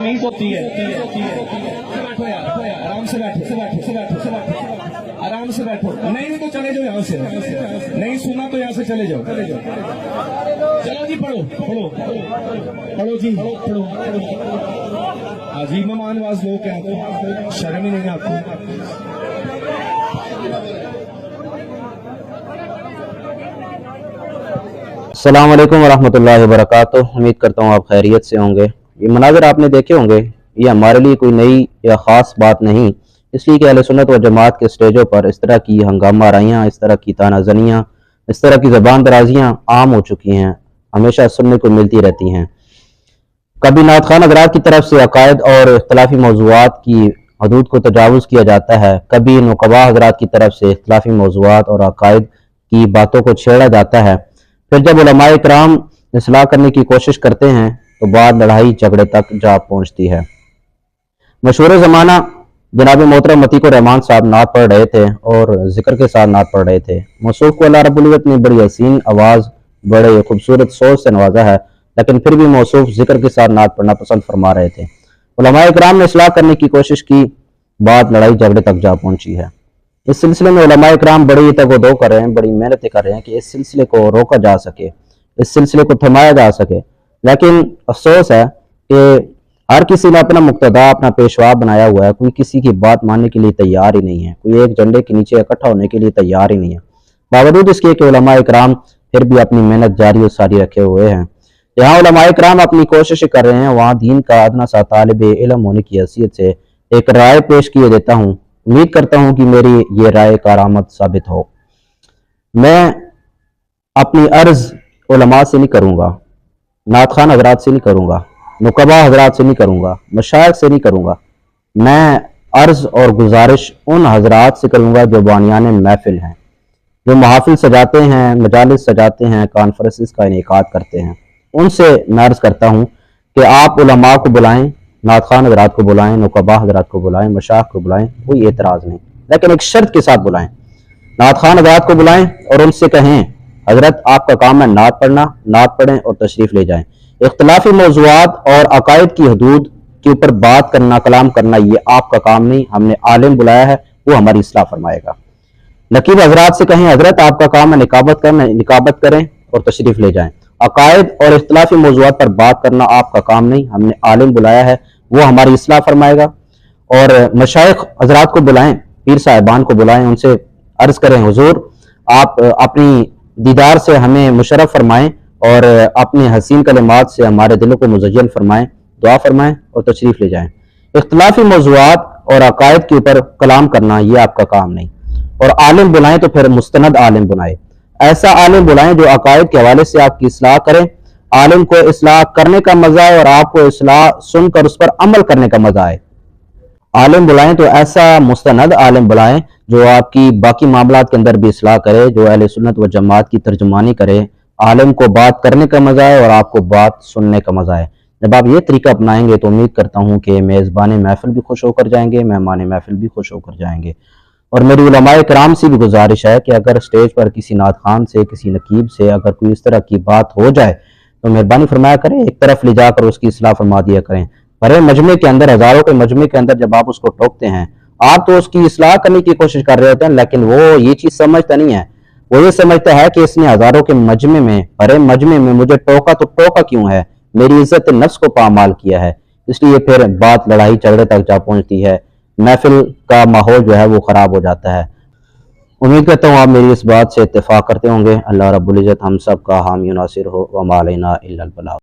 नहीं होती है। बैठो यार, आराम से बैठो, आराम से बैठो। नहीं तो चले जाओ यहाँ से, नहीं सुना तो यहाँ से चले जाओ। चलो जी, पढ़ो जी, पढ़ो। अजीब मेहमानवाज लोग हैं, आपको शर्म ही नहीं है आपको। अस्सलाम वालेकुम वरहमतुल्लाहि वबरकातुहू। उम्मीद करता हूँ आप खैरियत से होंगे। ये मनाज़र आपने देखे होंगे, ये हमारे लिए कोई नई या ख़ास बात नहीं, इसलिए कि अहले सुन्नत व जमात के स्टेजों पर इस तरह की हंगामा आराइयाँ, इस तरह की तानाज़नियाँ, इस तरह की ज़बान दराजियाँ आम हो चुकी हैं, हमेशा सुनने को मिलती रहती हैं। कभी नात खान हज़रात की तरफ से अकायद और इख्तिलाफी मौज़ूआत की हदूद को तजावुज़ किया जाता है, कभी नुक़बा हज़रात की तरफ से इख्तिलाफी मौज़ूआत और अकायद की बातों को छेड़ा जाता है। फिर जब उलमाए किराम इस्लाह करने की कोशिश करते हैं तो बात लड़ाई झगड़े तक जा पहुंचती है। मशहूर ज़माना जनाब मोहतरम अतीक रहमान साहब नात पढ़ रहे थे और जिक्र के साथ नात पढ़ रहे थे। मौसूफ को अल्लाह रब्बुल इज़्ज़त ने बड़ी हसीन आवाज़, बड़े खूबसूरत सोच से नवाजा है, लेकिन फिर भी मौसूफ जिक्र के साथ नात पढ़ना पसंद फरमा रहे थे। उलमाए किराम ने इस्लाह करने की कोशिश की, बात लड़ाई झगड़े तक जा पहुंची है। इस सिलसिले में उलमाए किराम बड़ी तगोदो कर रहे हैं, बड़ी मेहनतें कर रहे हैं कि इस सिलसिले को रोका जा सके, इस सिलसिले को थमाया जा सके। लेकिन अफसोस है कि हर किसी ने अपना मुक्तदा, अपना पेशवा बनाया हुआ है, कोई किसी की बात मानने के लिए तैयार ही नहीं है, कोई एक झंडे के नीचे इकट्ठा होने के लिए तैयार ही नहीं है। बावजूद इसके कि उलमाए किराम फिर भी अपनी मेहनत जारी और सारी रखे हुए हैं। जहाँ उलमाए किराम अपनी कोशिश कर रहे हैं, वहाँ दीन का अदना सा तालिब इल्म होने की हैसियत से एक राय पेश किए देता हूँ। उम्मीद करता हूँ कि मेरी ये राय कारामद साबित हो। मैं अपनी अर्ज उलमा से नहीं करूँगा, नात खान हज़रात से नहीं करूँगा, नुक़बा हज़रात से नहीं करूँगा, मशाइख से नहीं करूँगा। मैं अर्ज और गुजारिश उन हज़रात से करूँगा जो बानियान महफिल हैं, जो महफिल सजाते हैं, मजालिस सजाते हैं, कॉन्फ्रेंसेस का इनेकाद करते हैं। उनसे मैं अर्ज़ करता हूँ कि आप उलमा को बुलाएं, नात खान हज़रात को बुलाएं, नुक़बा हज़रात को बुलाएं, मशाइख को बुलाएं, कोई एतराज़ नहीं, लेकिन एक शर्त के साथ बुलाएं। नात खान हज़रात को बुलाएं और उनसे कहें, हज़रत आपका काम है नात पढ़ना, नात पढ़ें और तशरीफ़ ले जाएं। इख्तिलाफी मौज़ूआत और अकायद की हदूद के ऊपर बात करना, कलाम करना, ये आपका काम नहीं, हमने आलिम बुलाया है, वो हमारी इस्लाह फरमाएगा। नकीब हज़रात से कहें, हज़रत आपका काम है निकाबत करना, निकाबत करें और तशरीफ़ ले जाएं। अकायद और इख्तिलाफी मौज़ूआत पर बात करना आपका काम नहीं, हमने आलिम बुलाया है, वो हमारी इस्लाह फरमाएगा। और मशाइख हज़रात को बुलाएं, पीर साहिबान को बुलाएं, उनसे अर्ज़ करें, हुजूर आप अपनी दीदार से हमें मुशर्रफ फरमाएं और अपने हसीन कलिमात से हमारे दिलों को मुज़य्यन फरमाएं, दुआ फरमाएं और तशरीफ़ ले जाएं। इख्तिलाफी मौज़ूआत और अकायद के ऊपर कलाम करना ये आपका काम नहीं। और आलिम बुलाएं तो फिर मुस्तनद आलिम बुलाएं, ऐसा आलिम बुलाएं जो अकायद के हवाले से आपकी इस्लाह करें। आलिम को इस्लाह करने का मजा आए और आपको इस्लाह सुनकर उस पर अमल करने का मजा आए। आलिम बुलाएं तो ऐसा मुस्तनद आलिम बुलाएं जो आपकी बाकी मामलात के अंदर भी इस्लाह करे, जो अहले सुन्नत व जमात की तर्जुमानी करे। आलिम को बात करने का मजा आए और आपको बात सुनने का मजा आए। जब आप ये तरीका अपनाएंगे तो उम्मीद करता हूँ कि मेज़बान महफिल भी खुश होकर जाएंगे, मेहमान महफिल भी खुश होकर जाएंगे। और मेरी उलमाए किराम से भी गुजारिश है कि अगर स्टेज पर किसी नात खान से, किसी नकीब से अगर कोई इस तरह की बात हो जाए तो मेहरबानी फरमाया करें, एक तरफ ले जाकर उसकी इस्लाह फरमा दिया करें। बड़े मजमे के अंदर, हजारों के मजमे के अंदर जब आप उसको टोकते हैं, आप तो उसकी इस्लाह करने की कोशिश कर रहे होते हैं, लेकिन वो ये चीज़ समझता नहीं है। वो ये समझता है कि इसने हजारों के मजमे में, बड़े मजमे में मुझे टोका तो टोका क्यों है, मेरी इज्जत नफ्स को पामाल किया है। इसलिए फिर बात लड़ाई झगड़े तक जा पहुंचती है, महफिल का माहौल जो है वो ख़राब हो जाता है। उम्मीद करता हूँ आप मेरी इस बात से इत्तेफाक करते होंगे। अल्लाह रब्बुल इज़्ज़त हम सब का हामी नासिर हो। व मा अलैना इल्लल बलाग।